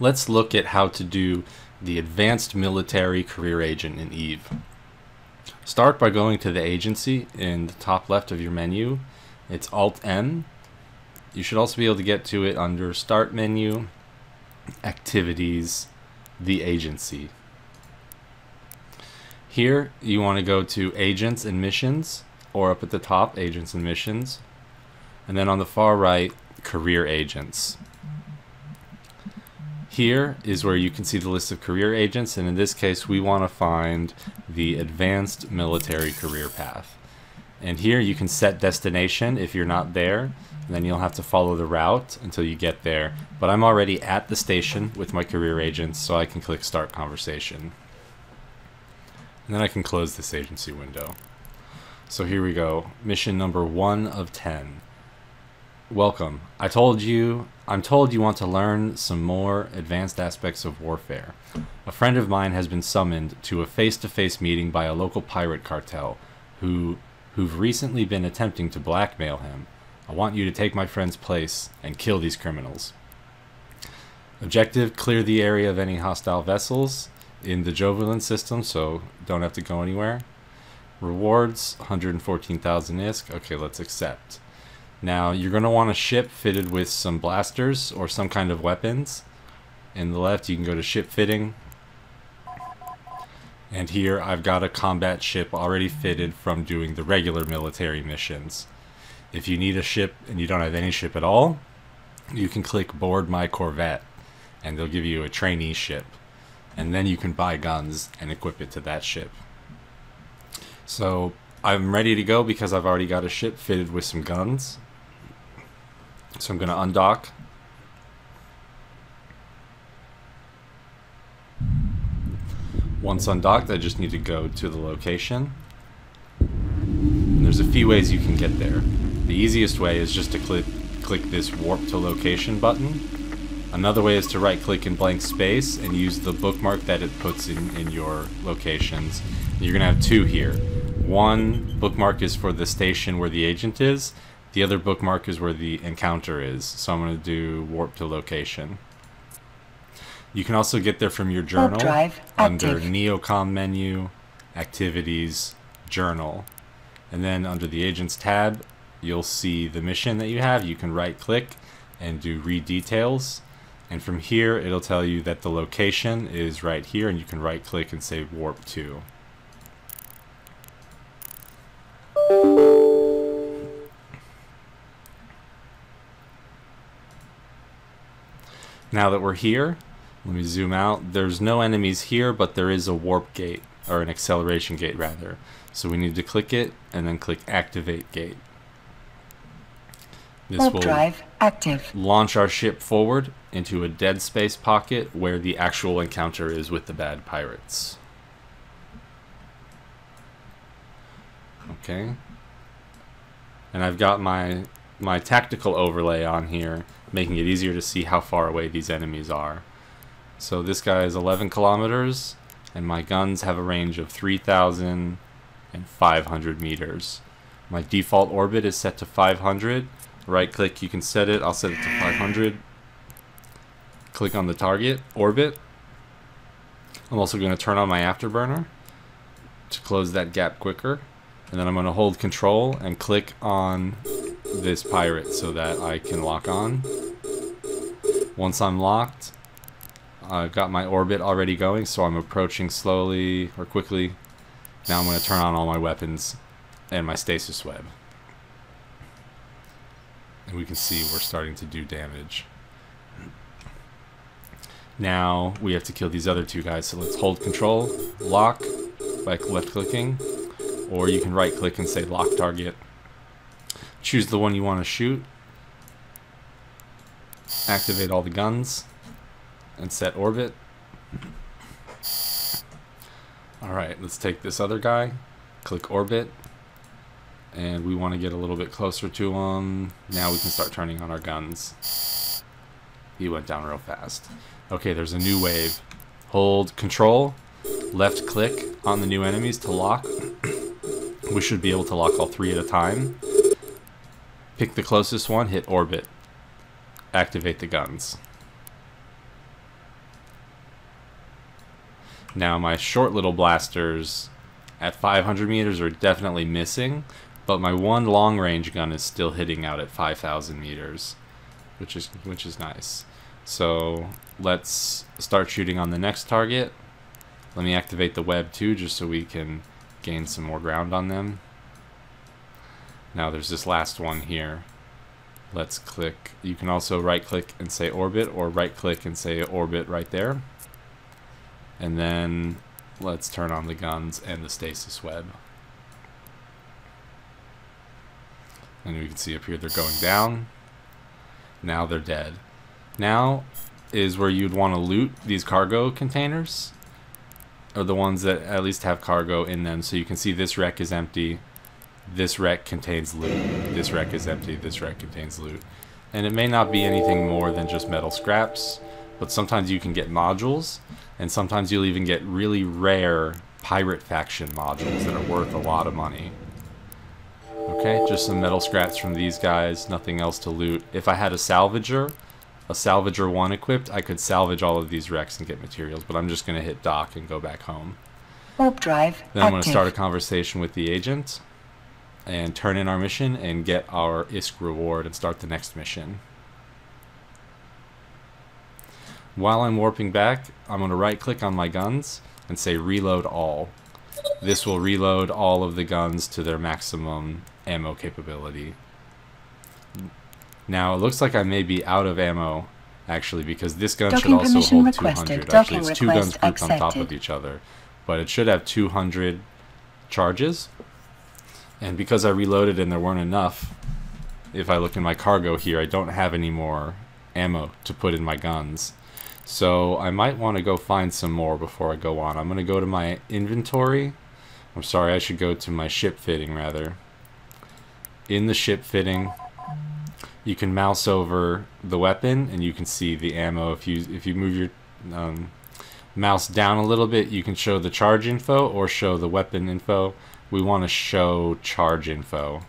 Let's look at how to do the Advanced Military Career Agent in EVE. Start by going to the agency in the top left of your menu. It's Alt-M. You should also be able to get to it under Start menu, Activities, the Agency. Here you want to go to Agents and Missions, or up at the top, Agents and Missions, and then on the far right, Career Agents. Here is where you can see the list of career agents, and in this case we want to find the Advanced Military Career Path. And here you can set destination if you're not there, and then you'll have to follow the route until you get there. But I'm already at the station with my career agents, so I can click Start Conversation. And then I can close this agency window. So here we go, mission number 1 of 10. Welcome. I'm told you want to learn some more advanced aspects of warfare. A friend of mine has been summoned to a face-to-face meeting by a local pirate cartel who've recently been attempting to blackmail him. I want you to take my friend's place and kill these criminals. Objective, clear the area of any hostile vessels in the Jovelin system, so don't have to go anywhere. Rewards, 114,000 ISK. Okay, let's accept. Now, you're going to want a ship fitted with some blasters or some kind of weapons. In the left, you can go to ship fitting. And here, I've got a combat ship already fitted from doing the regular military missions. If you need a ship and you don't have any ship at all, you can click Board My Corvette, and they'll give you a trainee ship. And then you can buy guns and equip it to that ship. So, I'm ready to go because I've already got a ship fitted with some guns. So I'm going to undock. Once undocked, I just need to go to the location. And there's a few ways you can get there. The easiest way is just to click this Warp to Location button. Another way is to right-click in blank space and use the bookmark that it puts in your locations. You're going to have two here. One bookmark is for the station where the agent is. The other bookmark is where the encounter is. So I'm going to do Warp to Location. You can also get there from your journal under Neocom menu, Activities, Journal. And then under the Agents tab, you'll see the mission that you have. You can right-click and do Read Details. And from here, it'll tell you that the location is right here, and you can right-click and say Warp to. Now that we're here, let me zoom out. There's no enemies here, but there is a warp gate, or an acceleration gate rather. So we need to click it and then click Activate Gate. This will drive active. Launch our ship forward into a dead space pocket where the actual encounter is with the bad pirates. Okay. And I've got my tactical overlay on here, making it easier to see how far away these enemies are. So this guy is 11 kilometers, and my guns have a range of 3,500 meters. My default orbit is set to 500. Right click, you can set it. I'll set it to 500. Click on the target, orbit. I'm also going to turn on my afterburner to close that gap quicker. And then I'm going to hold control and click on this pirate so that I can lock on. Once I'm locked, I've got my orbit already going, so I'm approaching slowly or quickly. Now I'm going to turn on all my weapons and my stasis web. And we can see we're starting to do damage. Now we have to kill these other two guys, so let's hold control, lock by left clicking, or you can right click and say lock target. Choose the one you want to shoot, activate all the guns, and set orbit. Alright, let's take this other guy, click orbit, and we want to get a little bit closer to him. Now we can start turning on our guns. He went down real fast. Okay, there's a new wave. Hold control, left click on the new enemies to lock. We should be able to lock all three at a time. Pick the closest one, hit orbit. Activate the guns. Now my short little blasters at 500 meters are definitely missing, but my one long range gun is still hitting out at 5,000 meters, which is nice. So let's start shooting on the next target. Let me activate the web too, just so we can gain some more ground on them. Now there's this last one here. Let's click. You can also right click and say orbit, or right click and say orbit right there. And then let's turn on the guns and the stasis web. And we can see up here they're going down. Now they're dead. Now is where you'd want to loot these cargo containers, or the ones that at least have cargo in them. So you can see this wreck is empty. This wreck contains loot. This wreck is empty. This wreck contains loot. And it may not be anything more than just metal scraps, but sometimes you can get modules, and sometimes you'll even get really rare pirate faction modules that are worth a lot of money. Okay, just some metal scraps from these guys, nothing else to loot. If I had a Salvager 1 equipped, I could salvage all of these wrecks and get materials, but I'm just going to hit dock and go back home. Warp drive Then I'm going to start a conversation with the agent and turn in our mission and get our ISK reward and start the next mission. While I'm warping back, I'm going to right click on my guns and say reload all. This will reload all of the guns to their maximum ammo capability. Now it looks like I may be out of ammo actually, because this gun should also hold 200. Actually, it's two guns grouped on top of each other, but it should have 200 charges. And because I reloaded and there weren't enough, if I look in my cargo here, I don't have any more ammo to put in my guns. So I might want to go find some more before I go on. I'm going to go to my inventory. I'm sorry, I should go to my ship fitting rather. In the ship fitting, you can mouse over the weapon and you can see the ammo. If you move your mouse down a little bit, you can show the charge info or show the weapon info. We want to show charge info.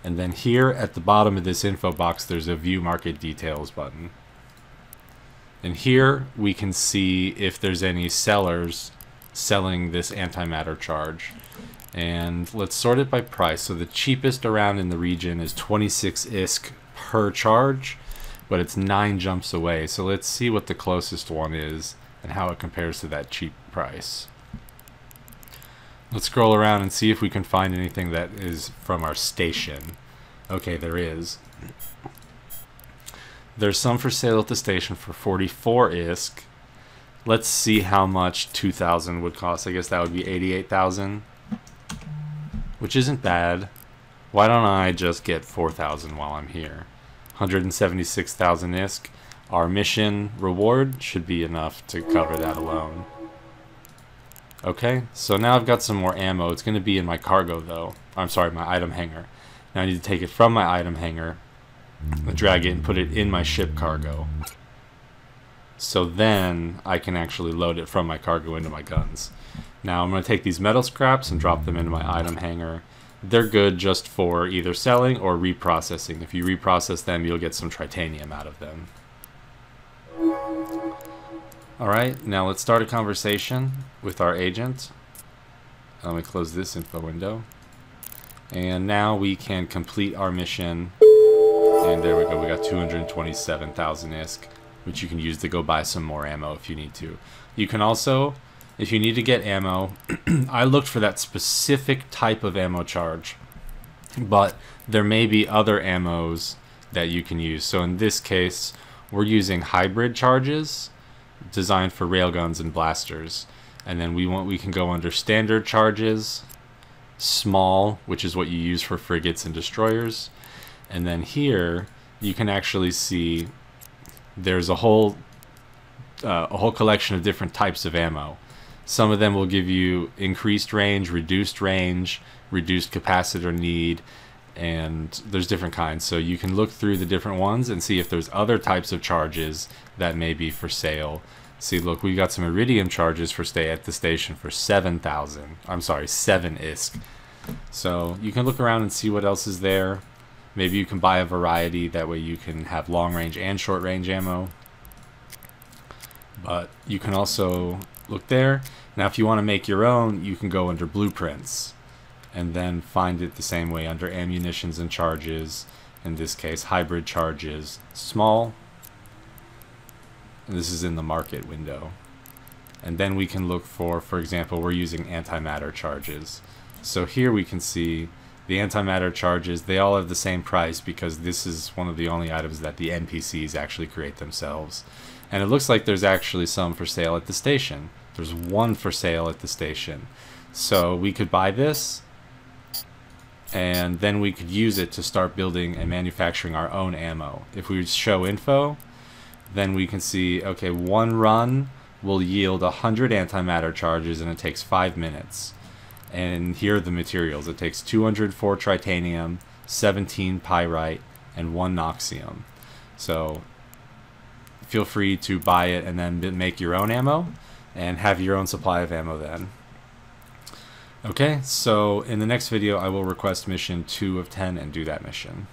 And then here at the bottom of this info box, there's a view market details button. And here we can see if there's any sellers selling this antimatter charge. And let's sort it by price. So the cheapest around in the region is 26 ISK per charge, but it's 9 jumps away. So let's see what the closest one is and how it compares to that cheap price. Let's scroll around and see if we can find anything that is from our station. Okay, there is. There's some for sale at the station for 44 ISK. Let's see how much 2,000 would cost. I guess that would be 88,000, which isn't bad. Why don't I just get 4,000 while I'm here? 176,000 ISK. Our mission reward should be enough to cover that alone. Okay, so now I've got some more ammo. It's going to be in my cargo though. I'm sorry, my item hanger. Now I need to take it from my item hanger, drag it and put it in my ship cargo. So then I can actually load it from my cargo into my guns. Now I'm going to take these metal scraps and drop them into my item hanger. They're good just for either selling or reprocessing. If you reprocess them, you'll get some tritanium out of them. Alright, now let's start a conversation with our agent. Let me close this info window. And now we can complete our mission. And there we go, we got 227,000 ISK, which you can use to go buy some more ammo if you need to. You can also, if you need to get ammo, I looked for that specific type of ammo charge, but there may be other ammos that you can use. So in this case, we're using hybrid charges designed for railguns and blasters. And then we can go under standard charges, small, which is what you use for frigates and destroyers. And then here you can actually see there's a whole collection of different types of ammo. Some of them will give you increased range, reduced capacitor need, and there's different kinds. So you can look through the different ones and see if there's other types of charges that may be for sale. See, look, we got some iridium charges for stay at the station for 7,000. I'm sorry, 7 ISK. So you can look around and see what else is there. Maybe you can buy a variety, that way you can have long range and short range ammo. But you can also look there. Now if you want to make your own, you can go under blueprints and then find it the same way under ammunitions and charges. In this case, hybrid charges, small. And this is in the market window. And then we can look for example, we're using antimatter charges. So here we can see the antimatter charges, they all have the same price because this is one of the only items that the NPCs actually create themselves. And it looks like there's actually some for sale at the station. There's one for sale at the station. So we could buy this, and then we could use it to start building and manufacturing our own ammo. If we show info, then we can see, okay, one run will yield 100 antimatter charges and it takes 5 minutes. And here are the materials. It takes 204 tritanium, 17 pyrite, and 1 noxium. So feel free to buy it and then make your own ammo and have your own supply of ammo then. Okay, so in the next video I will request mission 2 of 10 and do that mission.